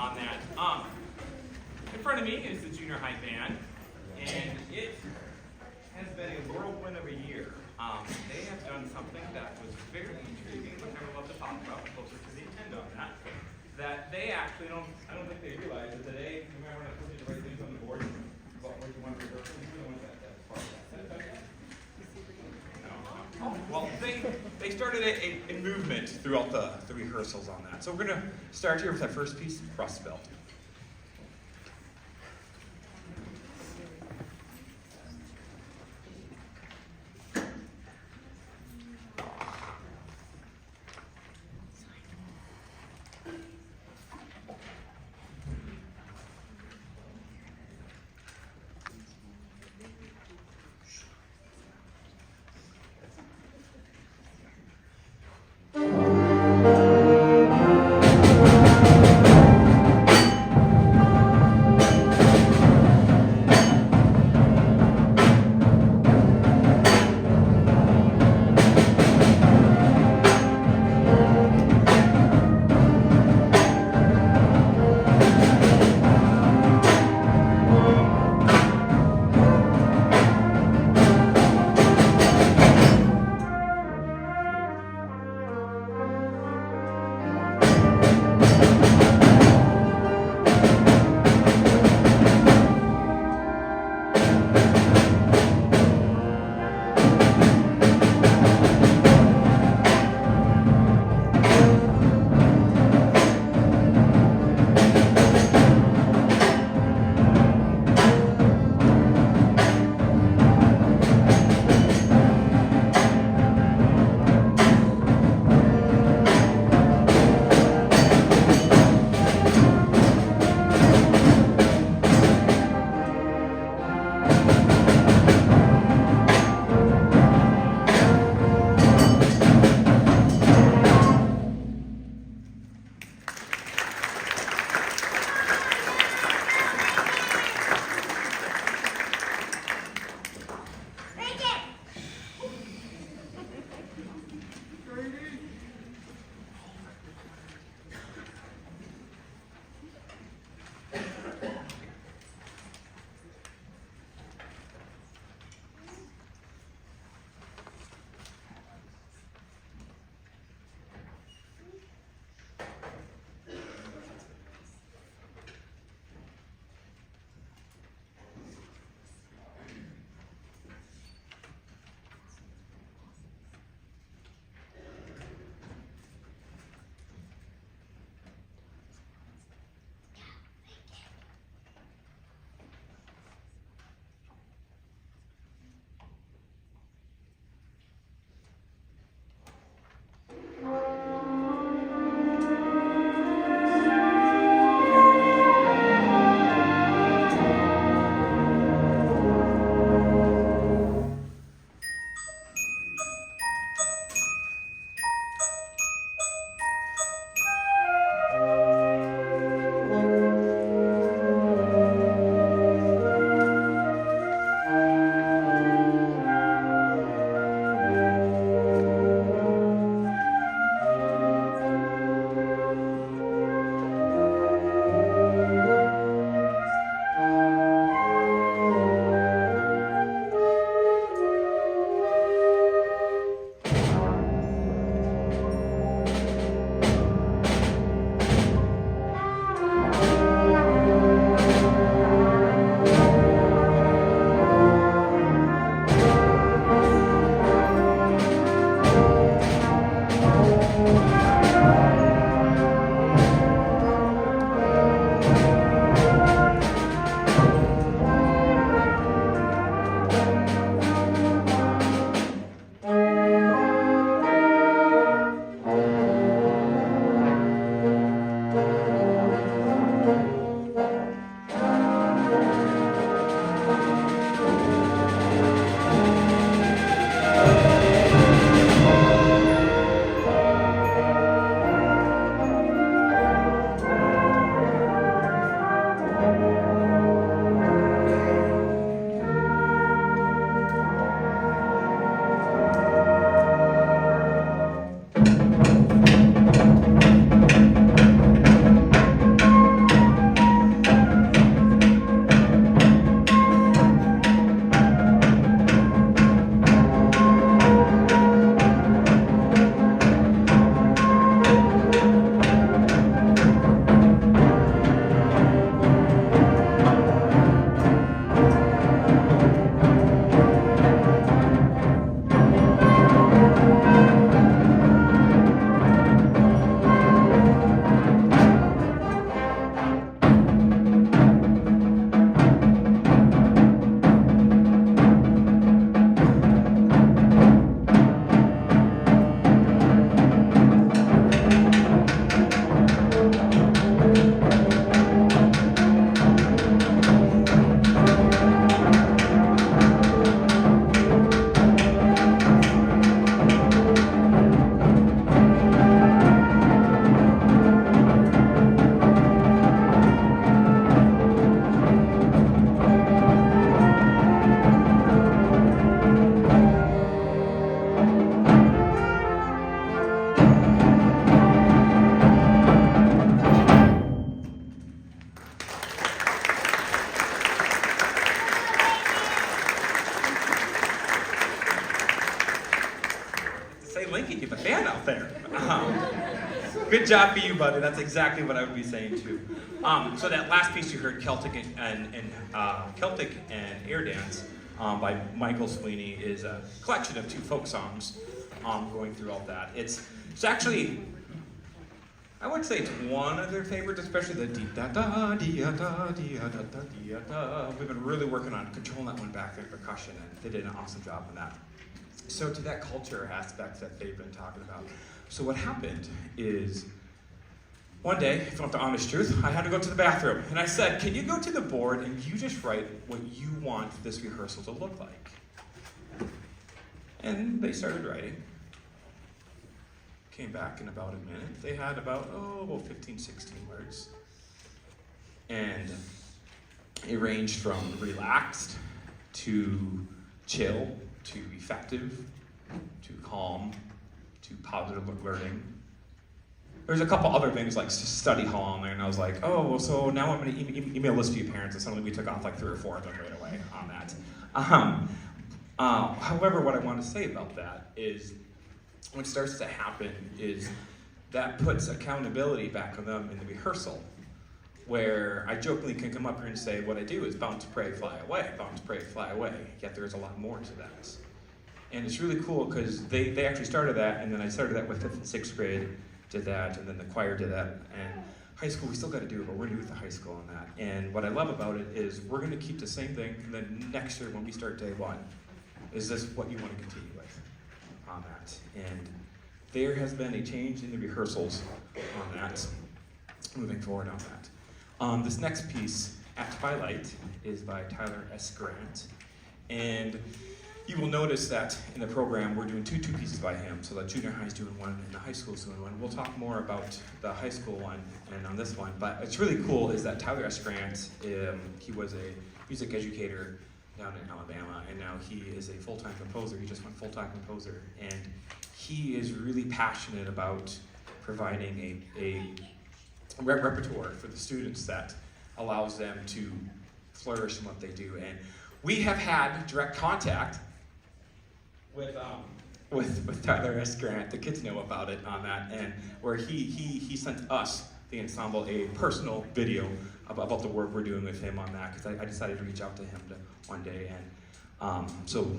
on that. In front of me is the junior high band, and it has been a whirlwind of a year. They have done something that was very intriguing, which I would love to talk about closer to the end on that. That they actually I don't think they realize that today, you might want to put the right things on the board about what you want to rehearse. You don't want that part of that. No. Well, they started a movement throughout the rehearsals on that. So we're going to start here with our first piece, Rust Belt. job for you, buddy. That's exactly what I would be saying too. So that last piece you heard, Celtic and Air Dance by Michael Sweeney, is a collection of 2 folk songs going through all that. It's actually, I would say it's one of their favorites, especially the dee da da dee da da dee da da dee da. We've been really working on controlling that one back, their percussion, and they did an awesome job on that. So to that culture aspect that they've been talking about. So what happened is, one day, if you want the honest truth, I had to go to the bathroom. And I said, can you go to the board and you just write what you want this rehearsal to look like? And they started writing. Came back in about a minute. They had about 15, 16 words. And it ranged from relaxed to chill to effective to calm to positive learning. There's a couple other things like study hall on there, and I was like, oh, well, so now I'm going to email this to your parents, and suddenly we took off like 3 or 4 of them right away on that. However, what I want to say about that is what starts to happen is that puts accountability back on them in the rehearsal, where I jokingly can come up here and say what I do is bounce, pray, fly away, bounce, pray, fly away, yet there's a lot more to that. And it's really cool because they actually started that, and then I started that with 5th and 6th grade, did that, and then the choir did that, and high school we still got to do it, but we're going to do with the high school on that. And what I love about it is we're going to keep the same thing, and then next year when we start day 1, is this what you want to continue with on that? And there has been a change in the rehearsals on that, moving forward on that. This next piece, At Twilight, is by Tyler S. Grant, and you will notice that in the program we're doing two pieces by him. So the junior high is doing one and the high school is doing one. We'll talk more about the high school one and on this one. But it's really cool is that Tyler S. Grant, he was a music educator down in Alabama, and now he is a full-time composer. He just went full-time composer, and he is really passionate about providing a repertoire for the students that allows them to flourish in what they do. And we have had direct contact with Tyler S. Grant. The kids know about it on that, and where he sent us, the ensemble, a personal video about the work we're doing with him on that, because I decided to reach out to him one day, and so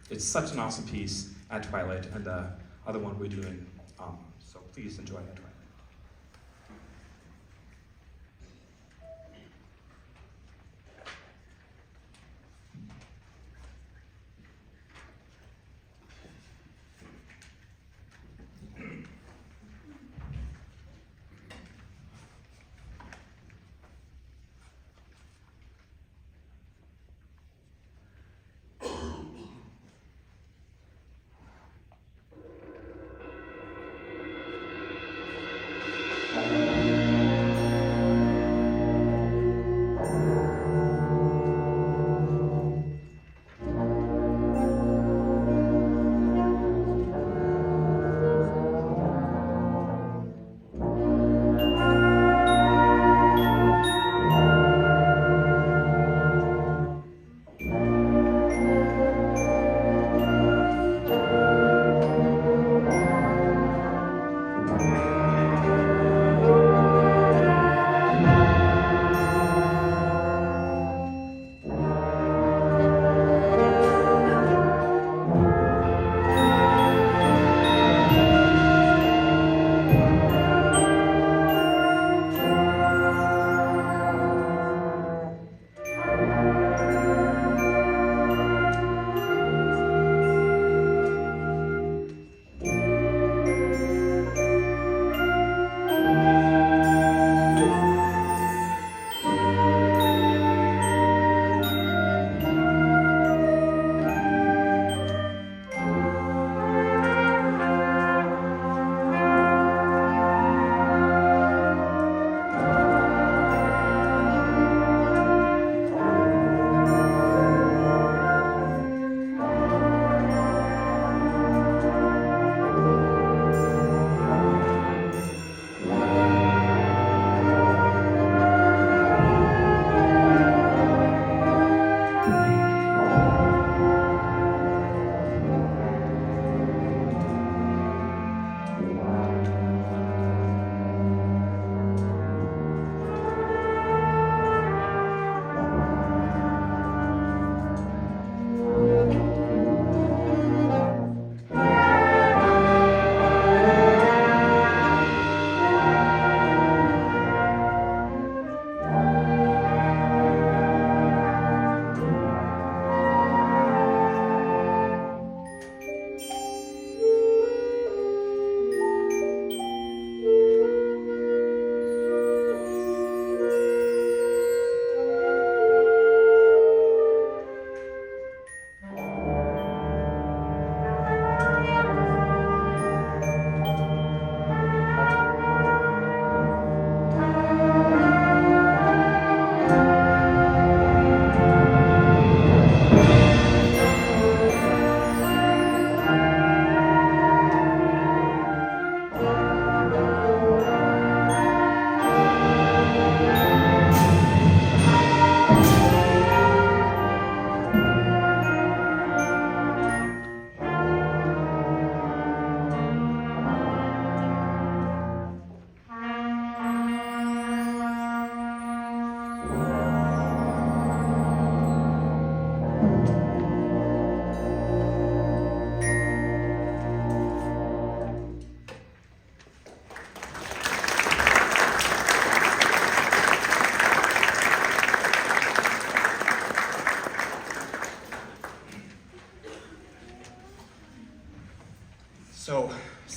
it's such an awesome piece, At Twilight, and the other one we're doing, so please enjoy At Twilight.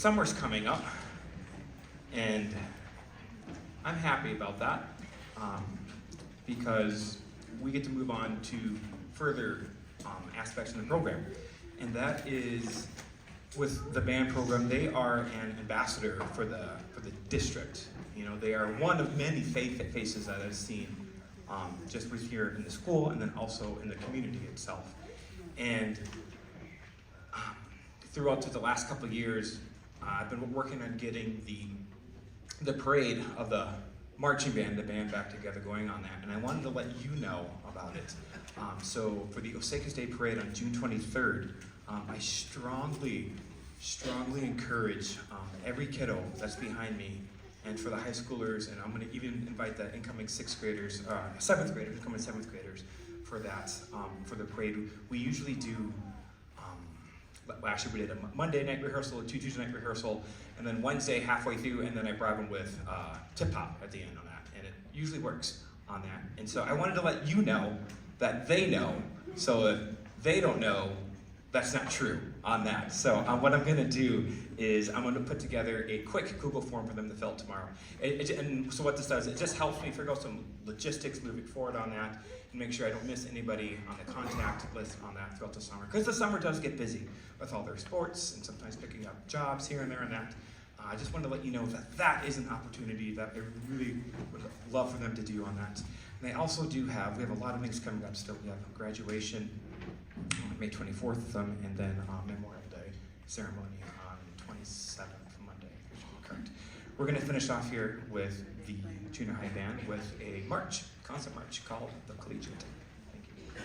summer's coming up, and I'm happy about that because we get to move on to further aspects in the program. And that is with the band program, they are an ambassador for the district. You know, they are one of many faces that I've seen just with here in the school and then also in the community itself. And throughout the last couple of years, I've been working on getting the parade of the marching band, the band back together, going on that. And I wanted to let you know about it. So for the OHS Day Parade on June 23rd, I strongly encourage every kiddo that's behind me, and for the high schoolers, and I'm going to even invite the incoming seventh graders, for that, for the parade. We usually do, actually we did a Monday night rehearsal, a Tuesday night rehearsal, and then Wednesday halfway through, and then I bribe them with tip top at the end on that, and it usually works on that. And so I wanted to let you know that they know, so if they don't know, that's not true on that. So what I'm going to do is I'm going to put together a quick Google form for them to fill out tomorrow. And so what this does, it just helps me figure out some logistics moving forward on that and make sure I don't miss anybody on the contact list on that throughout the summer. Because the summer does get busy with all their sports and sometimes picking up jobs here and there and that. I just wanted to let you know that that is an opportunity that I really would love for them to do on that. And they also do have, we have a lot of things coming up still. We have graduation on May 24th with them, and then Memorial Day ceremony on 27th, Monday, which would be correct. We're going to finish off here with the junior high band with a march, concert march called the Collegiate. Thank you.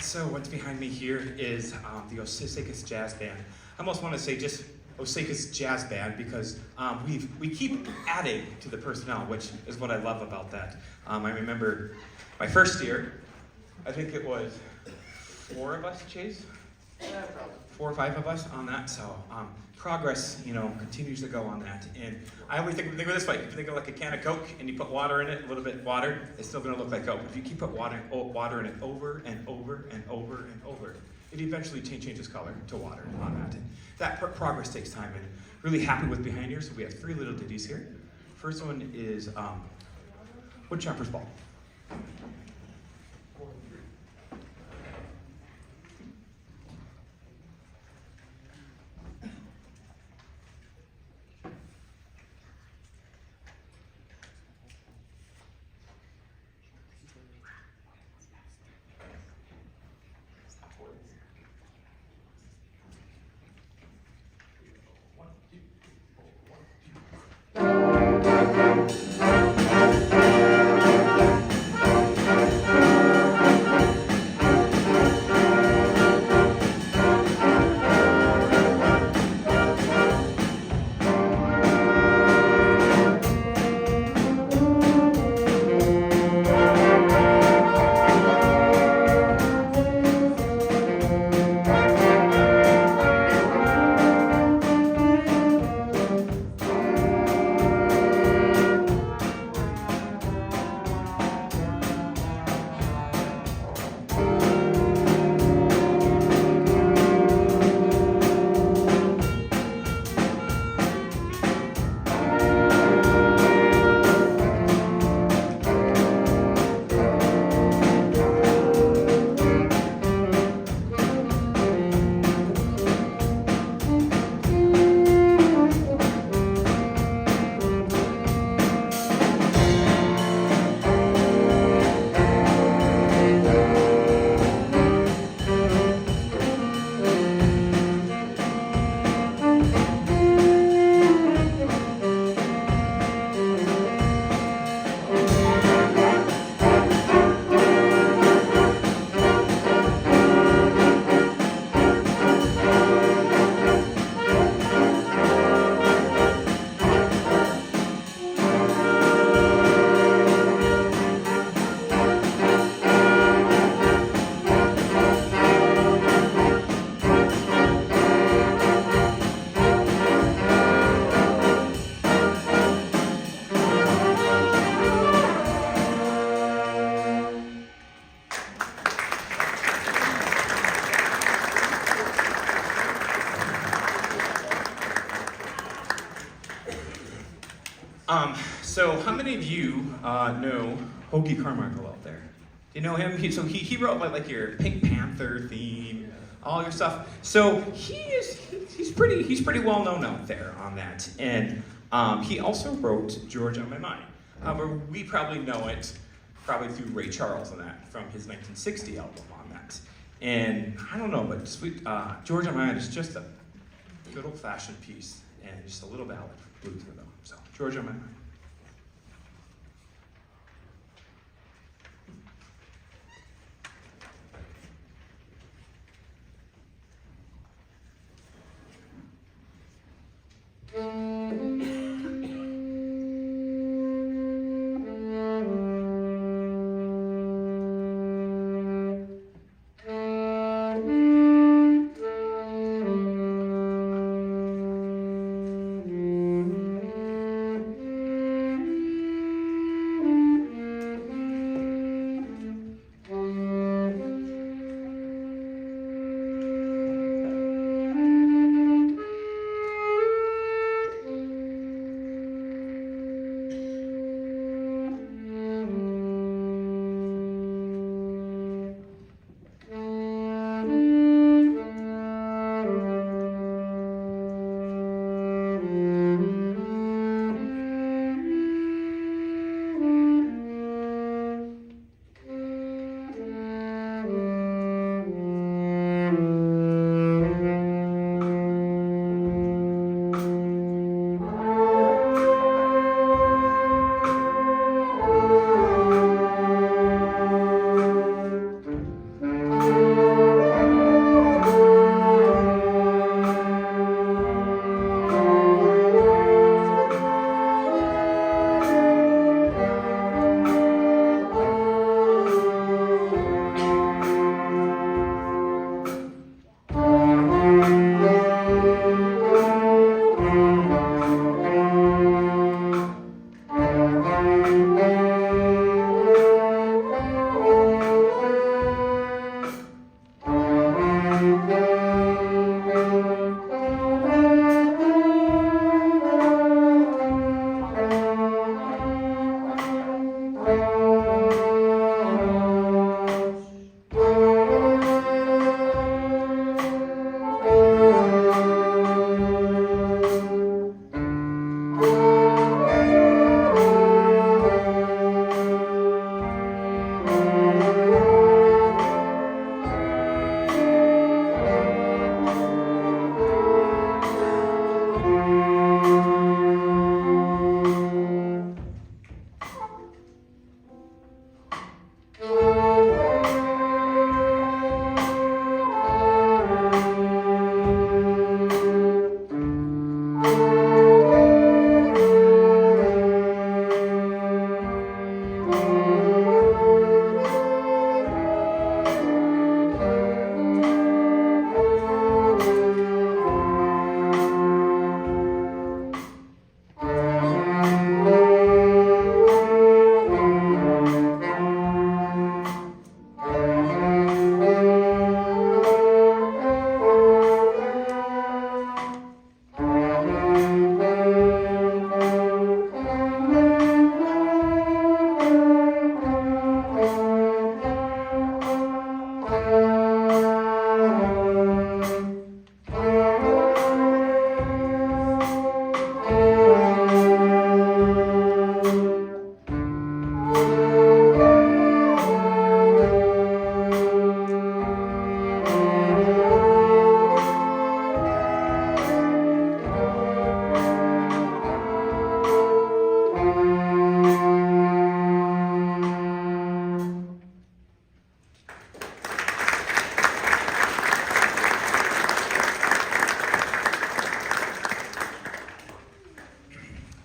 So what's behind me here is the OHS Jazz Band. I almost want to say just Osaka's jazz band because we keep adding to the personnel, which is what I love about that. I remember my first year, I think it was 4 of us, Chase? Yeah, probably. 4 or 5 of us on that, so progress, continues to go on that. And I always think of it this way: if you think of like a can of Coke and you put water in it, a little bit of water, it's still going to look like Coke. If you keep putting water in it over and over and over and over, it eventually changes color to water on that. And that progress takes time. And really happy with behind here. So we have 3 little ditties here. First one is Woodchopper's Ball. So how many of you know Hoagie Carmichael out there? Do you know him? He wrote like your Pink Panther theme, all your stuff. So he's pretty well known out there on that. And he also wrote George on My Mind. However, we probably know it probably through Ray Charles on that, from his 1960 album on that. And I don't know, but George on My Mind is just a good old-fashioned piece and just a little ballad blues for them. So George on My Mind.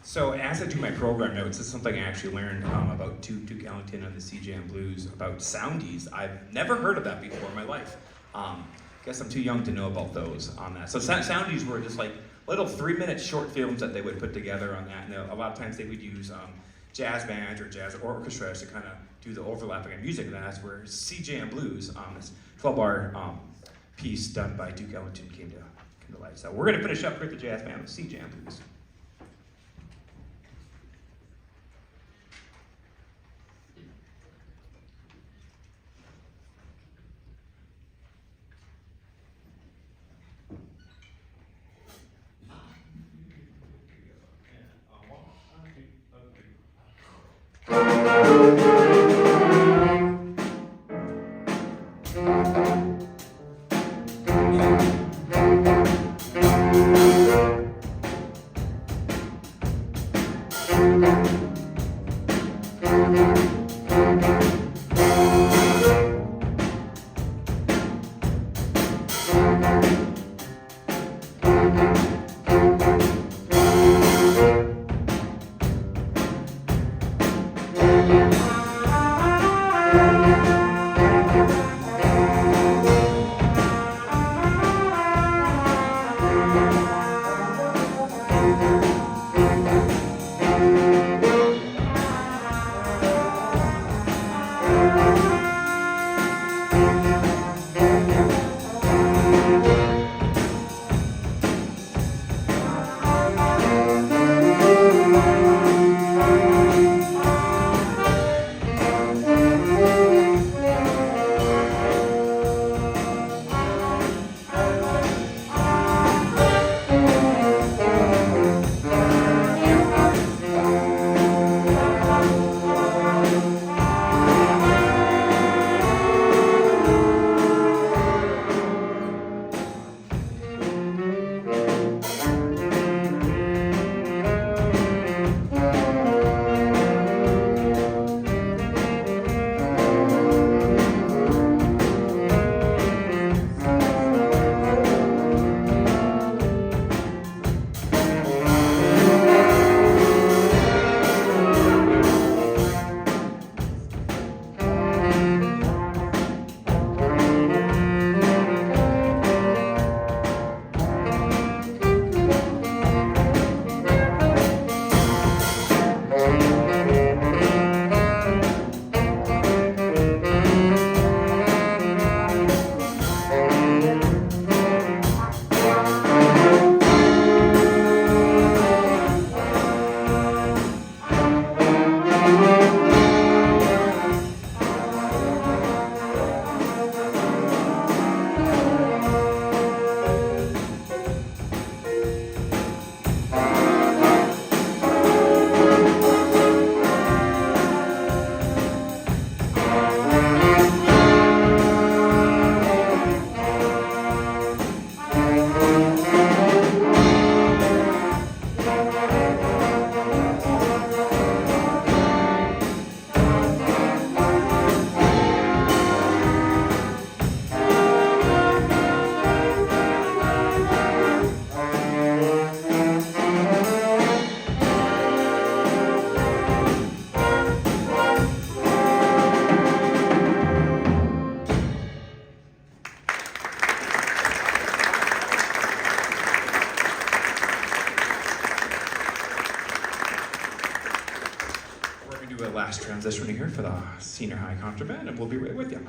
So as I do my program notes, it's something I actually learned about Duke Ellington and the CJM Blues, about soundies. I've never heard of that before in my life. Guess I'm too young to know about those on that. So soundies were just like little 3-minute short films that they would put together on that. And a lot of times they would use jazz bands or jazz orchestras to kind of do the overlapping of music. And that's where CJM Blues, this 12-bar piece done by Duke Ellington came to life. So we're going to finish up with the jazz band with CJM Blues. for the senior high contraband, and we'll be right with you.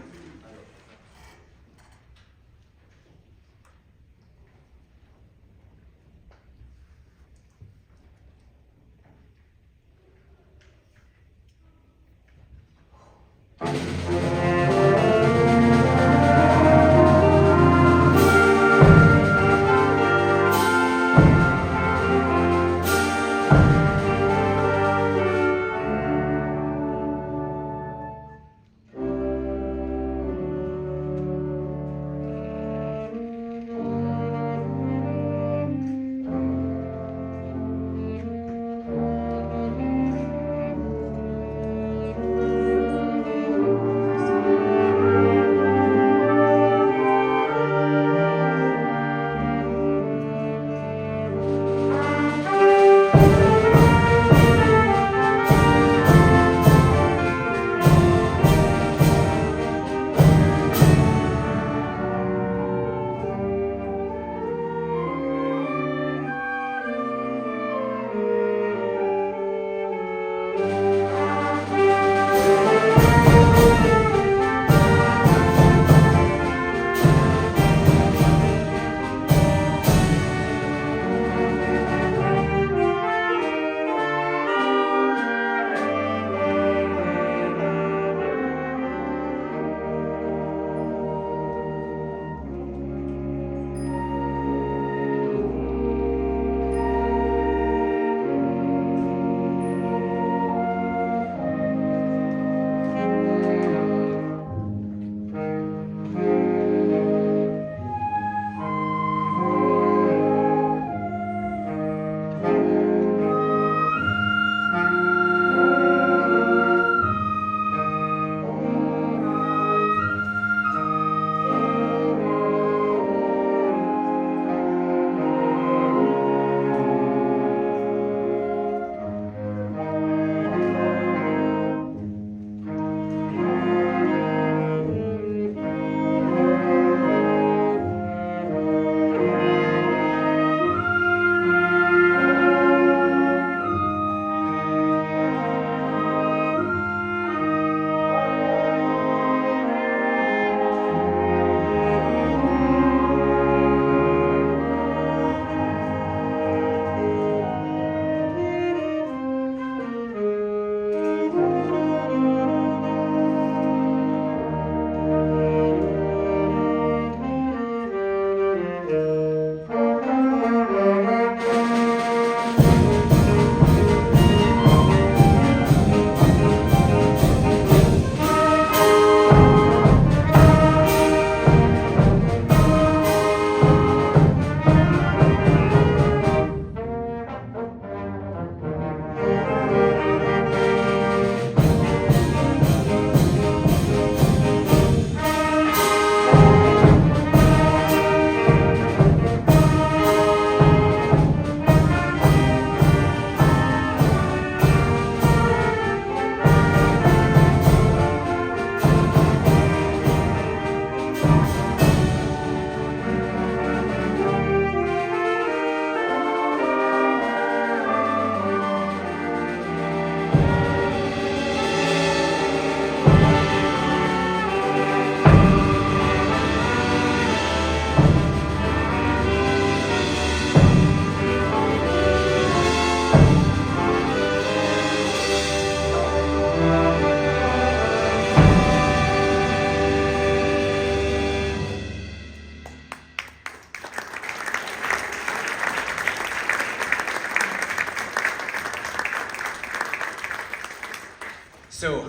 So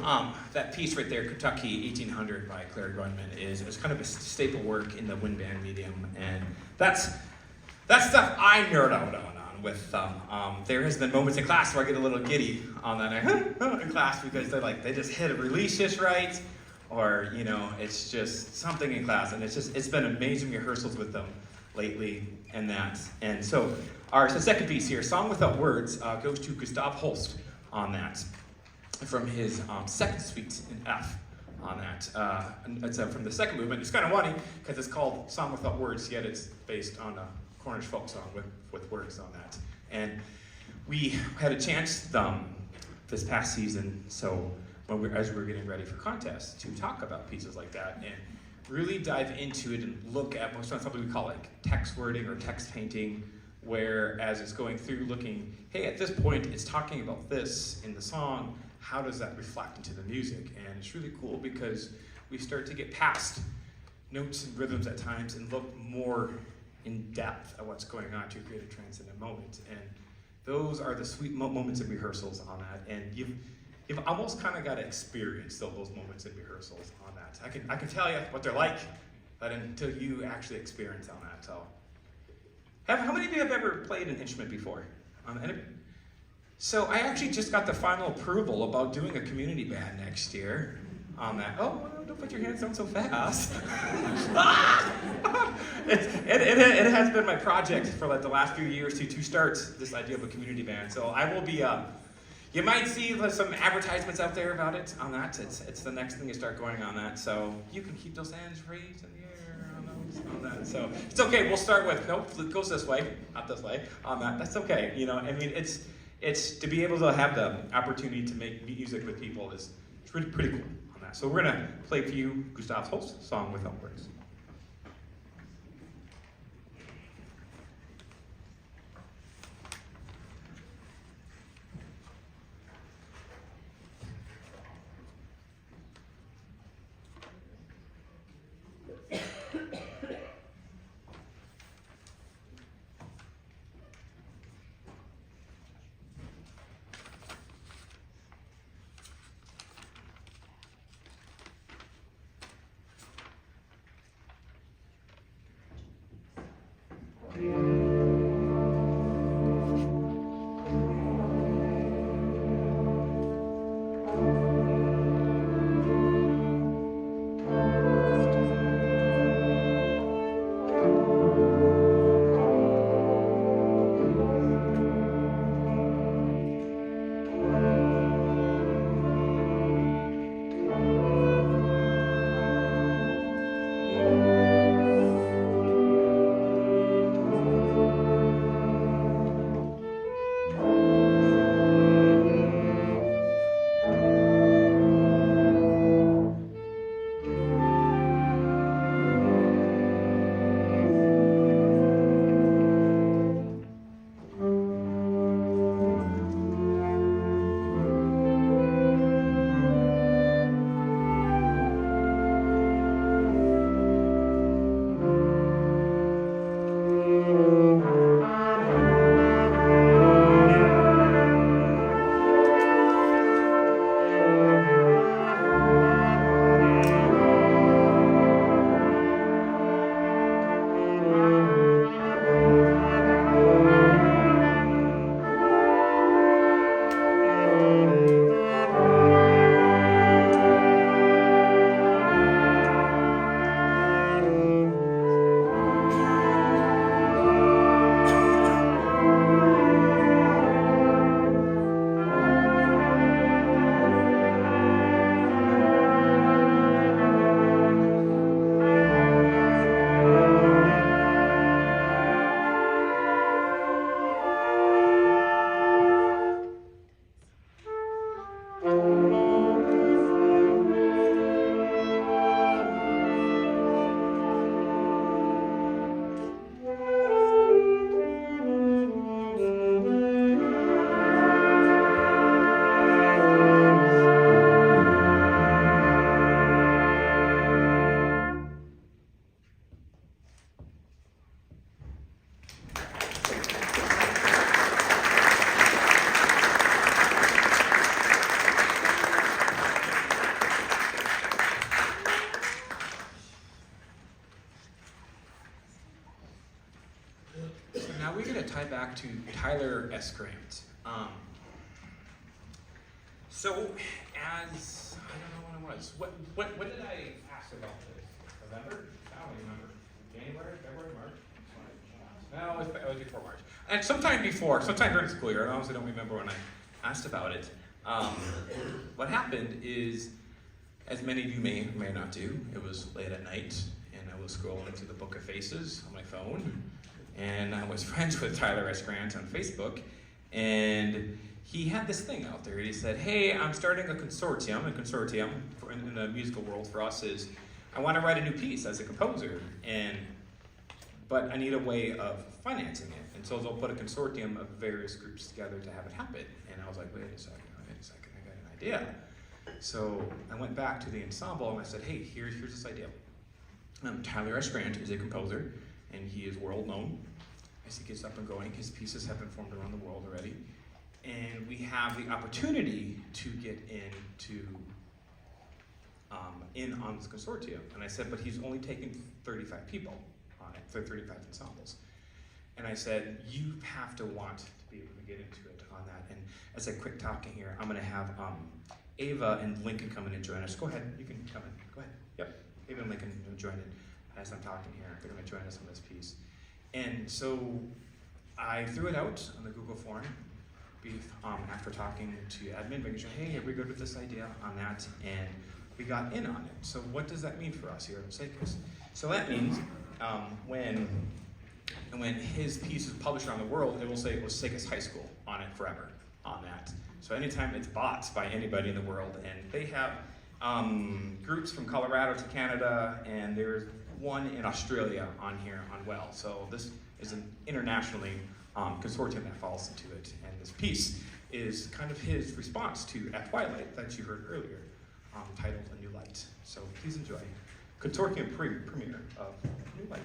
that piece right there, Kentucky 1800 by Claire Grundman, it was kind of a staple work in the wind band medium, and that's stuff I nerd out on with. There has been moments in class where I get a little giddy on that in class because they just hit a release just right, or it's just something in class, and it's been amazing rehearsals with them lately, and that. And so the second piece here, Song Without Words, goes to Gustav Holst on that, from his second suite in F on that. It's from the second movement. It's kind of funny because it's called Song Without Words, yet it's based on a Cornish folk song with words on that. And we had a chance this past season, so as we're getting ready for contests to talk about pieces like that and really dive into it and look at something we call like text wording or text painting, where as it's going through looking, hey, at this point it's talking about this in the song, how does that reflect into the music? And it's really cool because we start to get past notes and rhythms at times and look more in depth at what's going on to create a transcendent moment. And those are the sweet moments in rehearsals on that. And you've almost kind of got to experience those moments in rehearsals on that. I can tell you what they're like, but until you actually experience on that. So, how many of you have ever played an instrument before? So I actually just got the final approval about doing a community band next year on that. Oh, don't put your hands down so fast. It has been my project for like the last few years to start this idea of a community band. So I will be, you might see some advertisements out there about it on that. It's the next thing to start going on that. So you can keep those hands raised in the air on that. So it's okay. We'll start with, nope, it goes this way, not this way on that. That's okay. You know, I mean, it's to be able to have the opportunity to make music with people it's really pretty cool on that. So we're gonna play for you Gustav Holst's song Without Words. Now we're going to tie back to Tyler S. Grant. So, as I don't know when it was. What did I ask about this? November? I don't remember. January, February, March? No, it was before March. And sometime during the school year. I honestly don't remember when I asked about it. What happened is, as many of you may or may not do, it was late at night, and I was scrolling through the Book of Faces on my phone, and I was friends with Tyler S. Grant on Facebook, And he had this thing out there. He said, hey, I'm starting a consortium. A consortium in the musical world for us is, I want to write a new piece as a composer, but I need a way of financing it. And so they'll put a consortium of various groups together to have it happen. And I was like, wait a second, I got an idea. So I went back to the ensemble and I said, hey, here's this idea. Tyler S. Grant is a composer, and he is world known. As he gets up and going, his pieces have been formed around the world already. And we have the opportunity to get in on this consortium. And I said, but he's only taking 35 people on it, 35 ensembles. And I said, you have to want to be able to get into it on that. And as I quit talking here, I'm gonna have Ava and Lincoln come in and join us. Go ahead, you can come in, go ahead. Yep, Ava and Lincoln join in as I'm talking here. They're gonna join us on this piece. And so I threw it out on the Google form after talking to admin, making sure, hey, are we good with this idea on that? And we got in on it. So what does that mean for us here at Osakis? So that means when his piece is published around the world, it will say Osakis High School on it forever on that. So anytime it's bought by anybody in the world, and they have groups from Colorado to Canada, and there's one in Australia on here on well. So this is an internationally consortium that falls into it. And this piece is kind of his response to At Twilight that you heard earlier, titled A New Light. So please enjoy consortium premiere of New Light.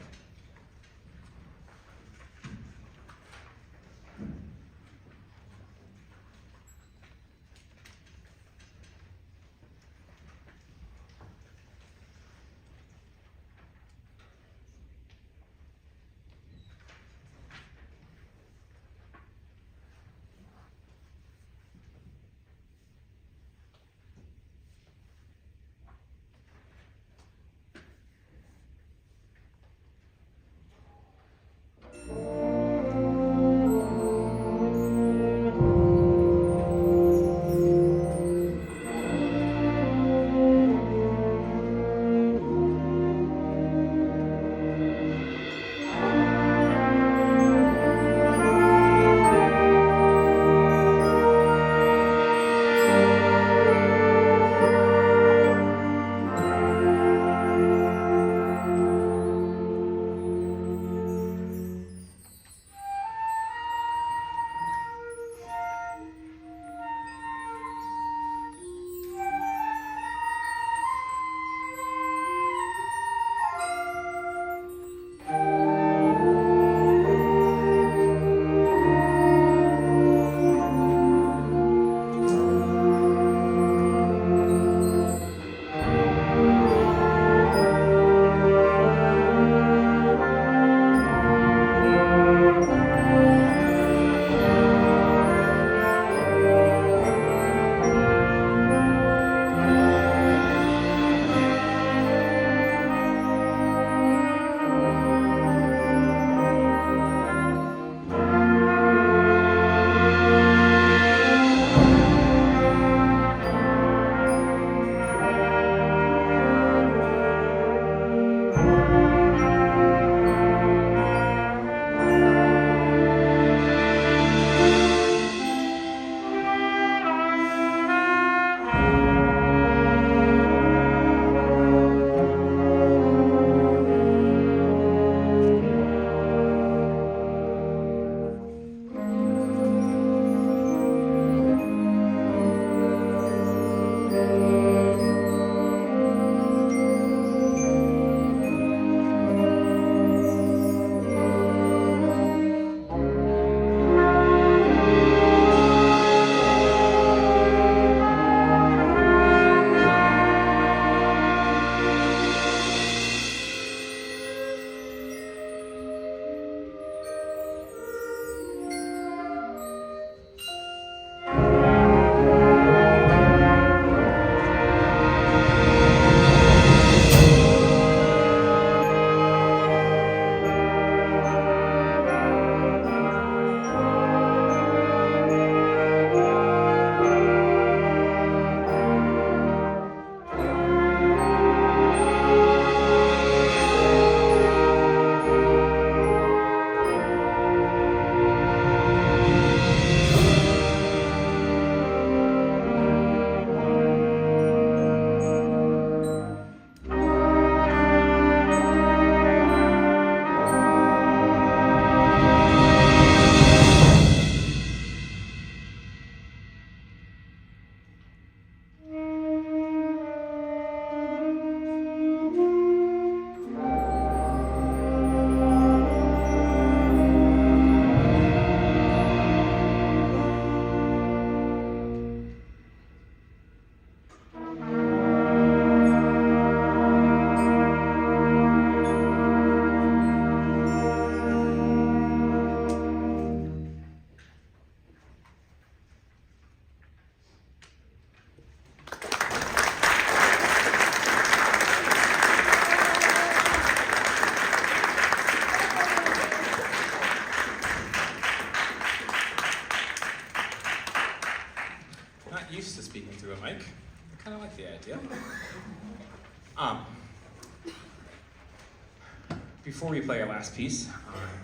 Before we play our last piece,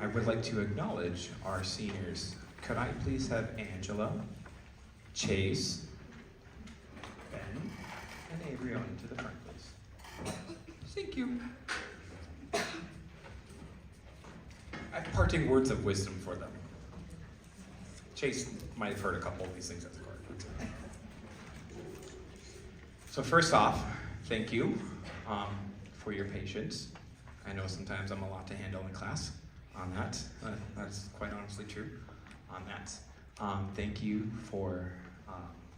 I would like to acknowledge our seniors. Could I please have Angela, Chase, Ben, and Avery on to the front, please? Thank you. I have parting words of wisdom for them. Chase might have heard a couple of these things at the court. So first off, thank you for your patience. I know sometimes I'm a lot to handle in class on that. That's quite honestly true on that. Thank you for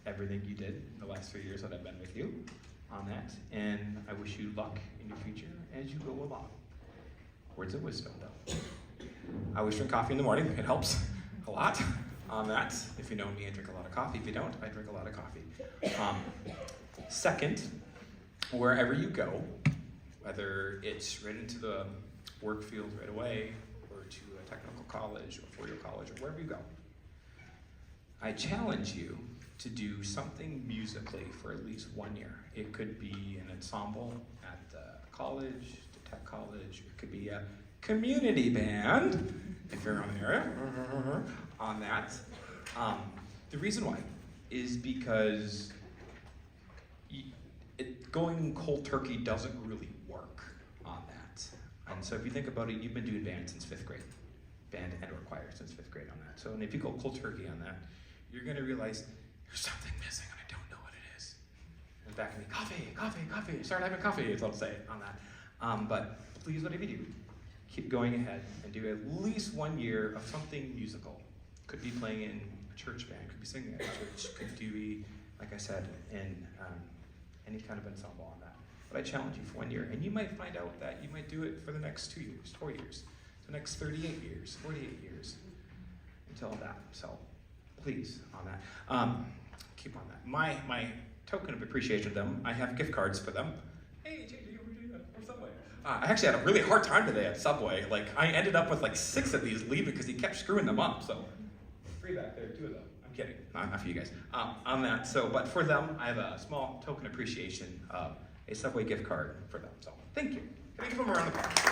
everything you did the last 3 years that I've been with you on that. And I wish you luck in your future as you go along. Words of wisdom, though. I always drink coffee in the morning. It helps a lot on that. If you know me, I drink a lot of coffee. If you don't, I drink a lot of coffee. Second, wherever you go, whether it's right into the work field right away, or to a technical college, or four-year college, or wherever you go, I challenge you to do something musically for at least 1 year. It could be an ensemble at the college, the tech college. It could be a community band, if you're around the area, on that. The reason why is because going cold turkey doesn't really work on that. And so if you think about it, you've been doing band since 5th grade, band and or choir since 5th grade on that. So and if you go cold turkey on that, you're gonna realize there's something missing and I don't know what it is. And back of me, coffee, coffee, coffee, start having coffee, is what I'll say on that. But please, whatever you do, keep going ahead and do at least 1 year of something musical. Could be playing in a church band, could be singing at a church, could be, like I said, in any kind of ensemble on that. But I challenge you for 1 year, and you might find out that you might do it for the next 2 years, 4 years, the next 38 years, 48 years, until that. So please, on that, keep on that. My token of appreciation to them, I have gift cards for them. Hey, JJ, or Subway. I actually had a really hard time today at Subway. Like, I ended up with like 6 of these leaving because he kept screwing them up. So, free back there, 2 of them. I'm kidding, not for you guys. On that, so, but for them, I have a small token appreciation, a Subway gift card for them. So, thank you. Can I give them a round of applause?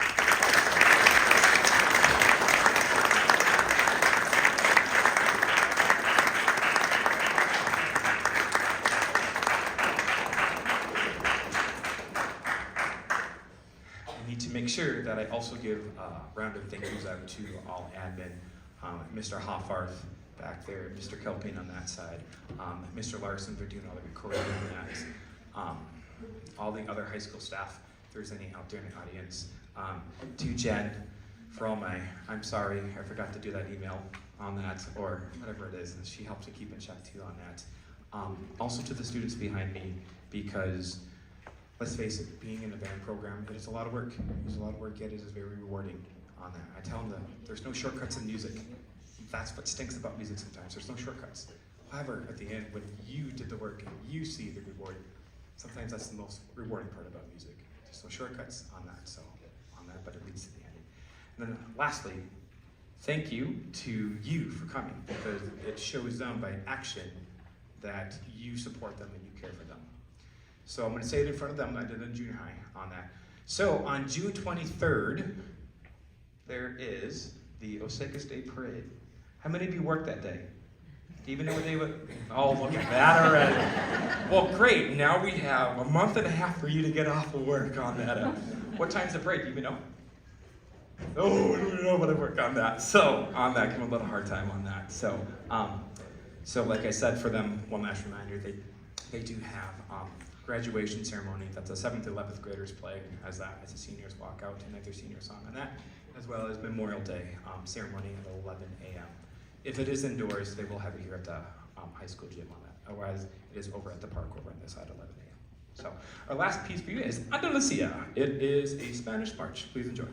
Make sure that I also give a round of thank yous out to all admin, Mr. Hoffarth back there, Mr. Kelping on that side, Mr. Larson for doing all the recording on that, all the other high school staff, if there's any out there in the audience, to Jen for all my, I'm sorry, I forgot to do that email on that, or whatever it is, and she helps to keep in check too on that. Also to the students behind me, because let's face it, being in a band program, it is a lot of work. It's a lot of work, yet it is very rewarding on that. I tell them that there's no shortcuts in music. That's what stinks about music sometimes. There's no shortcuts. However, at the end, when you did the work and you see the reward, sometimes that's the most rewarding part about music. There's no shortcuts on that, so on that, but it leads to the end. And then lastly, thank you to you for coming, because it shows them by action that you support them and you care for them. So I'm going to say it in front of them. I did it in junior high on that. So on June 23rd, there is the Osaka Day Parade. How many of you worked that day? Do you even know where they would? Oh, look at that already. Well, great. Now we have a month and a half for you to get off of work on that. What time's the parade? Do you even know? Oh, I don't even know what I work on that. So on that, give them a little hard time on that. So like I said, for them, one last reminder, they do have graduation ceremony that the 7th and 11th graders play as the seniors walk out and have their senior song on that, as well as Memorial Day ceremony at 11 a.m. If it is indoors, they will have it here at the high school gym on that. Otherwise, it is over at the park over on this side at 11 a.m. So our last piece for you is Andalusia. It is a Spanish march. Please enjoy.